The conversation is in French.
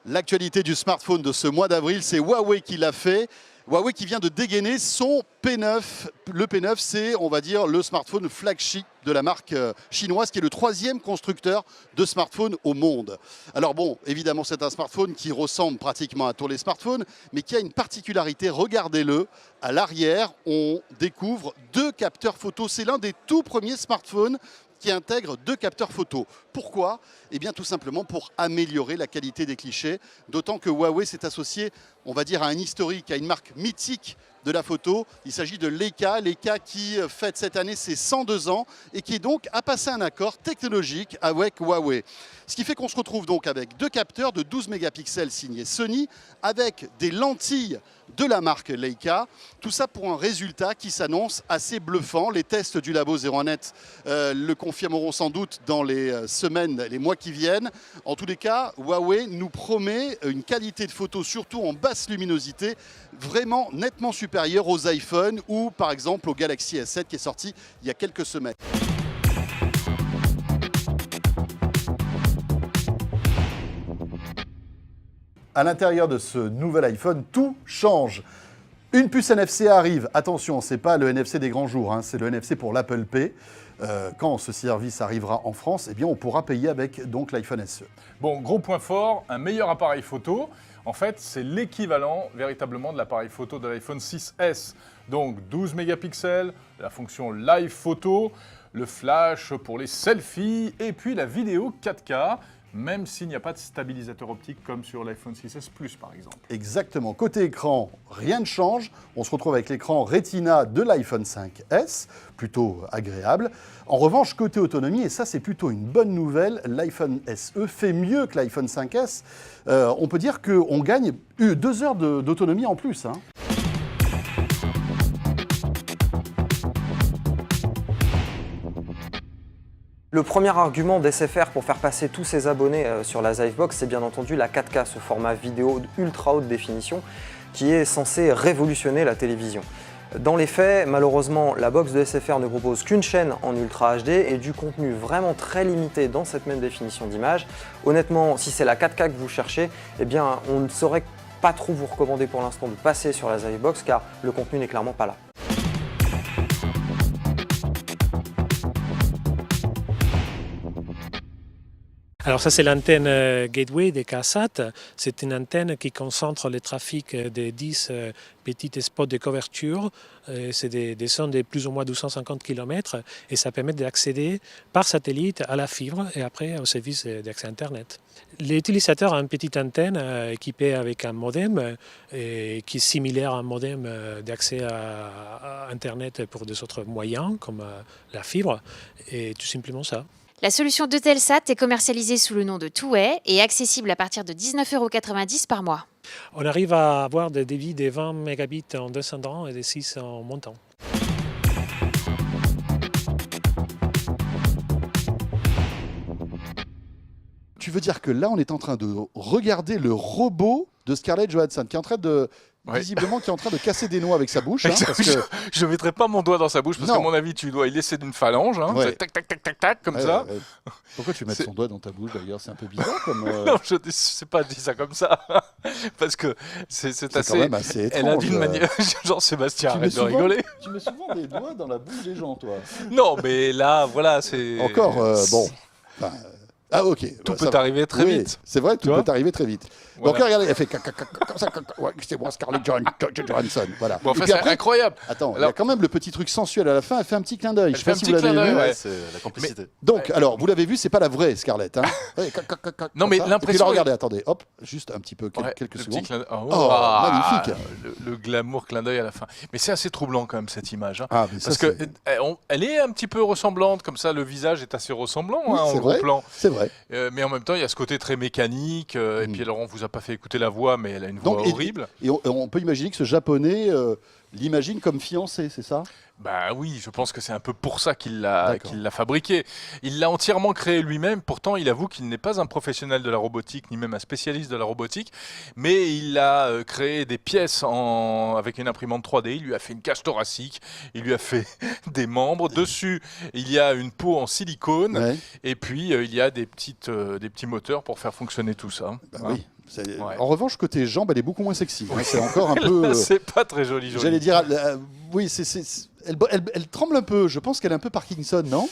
L'actualité du smartphone de ce mois d'avril, c'est Huawei qui l'a fait. Huawei qui vient de dégainer son P9. Le P9, c'est, on va dire, le smartphone flagship de la marque chinoise, qui est le 3e constructeur de smartphones au monde. Alors bon, évidemment, c'est un smartphone qui ressemble pratiquement à tous les smartphones, mais qui a une particularité, regardez-le. À l'arrière, on découvre 2 capteurs photo. C'est l'un des tout premiers smartphones qui intègre 2 capteurs photo. Pourquoi? Eh bien tout simplement pour améliorer la qualité des clichés, d'autant que Huawei s'est associé, on va dire, à un historique, à une marque mythique de la photo. Il s'agit de Leica qui fête cette année ses 102 ans et qui donc a passé un accord technologique avec Huawei. Ce qui fait qu'on se retrouve donc avec 2 capteurs de 12 mégapixels signés Sony, avec des lentilles de la marque Leica. Tout ça pour un résultat qui s'annonce assez bluffant. Les tests du labo 01net le confirmeront sans doute dans les semaines, les mois qui viennent. En tous les cas, Huawei nous promet une qualité de photo, surtout en basse luminosité, vraiment nettement supérieure aux iPhones ou par exemple au Galaxy S7 qui est sorti il y a quelques semaines. À l'intérieur de ce nouvel iPhone, tout change. Une puce NFC arrive. Attention, ce n'est pas le NFC des grands jours, hein, c'est le NFC pour l'Apple Pay. Quand ce service arrivera en France, eh bien, on pourra payer avec donc l'iPhone SE. Bon, gros point fort, un meilleur appareil photo. En fait, c'est l'équivalent véritablement de l'appareil photo de l'iPhone 6S. Donc 12 mégapixels, la fonction Live Photo, le flash pour les selfies et puis la vidéo 4K. Même s'il n'y a pas de stabilisateur optique comme sur l'iPhone 6S Plus par exemple. Exactement. Côté écran, rien ne change. On se retrouve avec l'écran Retina de l'iPhone 5S, plutôt agréable. En revanche, côté autonomie, et ça c'est plutôt une bonne nouvelle, l'iPhone SE fait mieux que l'iPhone 5S. On peut dire qu'on gagne 2 heures d'autonomie en plus, hein. Le premier argument d'SFR pour faire passer tous ses abonnés sur la Zivebox, c'est bien entendu la 4K, ce format vidéo ultra haute définition qui est censé révolutionner la télévision. Dans les faits, malheureusement, la box de SFR ne propose qu'une chaîne en Ultra HD et du contenu vraiment très limité dans cette même définition d'image. Honnêtement, si c'est la 4K que vous cherchez, eh bien, on ne saurait pas trop vous recommander pour l'instant de passer sur la Zivebox car le contenu n'est clairement pas là. Alors ça c'est l'antenne Gateway des KSAT. C'est une antenne qui concentre le trafic des 10 petits spots de couverture. C'est des zones de plus ou moins 250 km et ça permet d'accéder par satellite à la fibre et après au service d'accès Internet. L'utilisateur a une petite antenne équipée avec un modem qui est similaire à un modem d'accès à Internet pour des autres moyens comme la fibre et tout simplement ça. La solution d'Eutelsat est commercialisée sous le nom de Two-Way et accessible à partir de 19,90 € par mois. On arrive à avoir des débits de 20 mégabits en descendant et de 6 en montant. Tu veux dire que là, on est en train de regarder le robot de Scarlett Johansson qui est en train de... Visiblement, qui est en train de casser des noix avec sa bouche. Hein, parce que... Je ne mettrai pas mon doigt dans sa bouche parce qu'à mon avis, tu dois y laisser d'une phalange. Hein, tac, tac, tac, tac, tac, comme ça. Pourquoi tu mets son doigt dans ta bouche d'ailleurs? C'est un peu bizarre comme... Non, je ne sais pas dire ça comme ça. Parce que c'est assez... quand même assez étrange. Elle a d'une manière... Genre, Sébastien, arrête de rigoler. Tu mets souvent des doigts dans la bouche des gens, toi. Non, mais là, voilà, c'est... Encore, bon... Ah ok. Tout peut arriver très vite. C'est vrai, tout peut arriver très vite. Voilà. Donc regardez, elle fait comme ça, c'est moi Scarlett Johansson. Voilà. Bon, enfin, c'est incroyable. Attends, il y a quand même le petit truc sensuel à la fin, elle fait un petit clin d'œil. Je sais pas si vous l'avez vu. Ouais, c'est la complicité. Donc, alors, vous l'avez vu, c'est pas la vraie Scarlett. Hein. Non, mais l'impression... Regardez, attendez, hop, juste un petit peu, quelques secondes. Magnifique. Le glamour clin d'œil à la fin. Mais c'est assez troublant quand même cette image. Hein, parce qu'elle est un petit peu ressemblante, comme ça, le visage est assez ressemblant en gros plan. C'est vrai. Mais en même temps, il y a ce côté très mécanique. Et puis alors, on vous a pas fait écouter la voix, mais elle a une voix horrible. Et on peut imaginer que ce japonais l'imagine comme fiancé, c'est ça? Bah oui, je pense que c'est un peu pour ça qu'il l'a fabriqué. Il l'a entièrement créé lui-même. Pourtant, il avoue qu'il n'est pas un professionnel de la robotique, ni même un spécialiste de la robotique. Mais il a créé des pièces avec une imprimante 3D. Il lui a fait une cage thoracique. Il lui a fait des membres. Dessus, il y a une peau en silicone. Ouais. Et puis, il y a des petits moteurs pour faire fonctionner tout ça. Bah oui. Ouais. En revanche, côté jambes, elle est beaucoup moins sexy. Hein, c'est encore un peu. C'est pas très joli. J'allais dire, oui, elle tremble un peu. Je pense qu'elle est un peu Parkinson, non?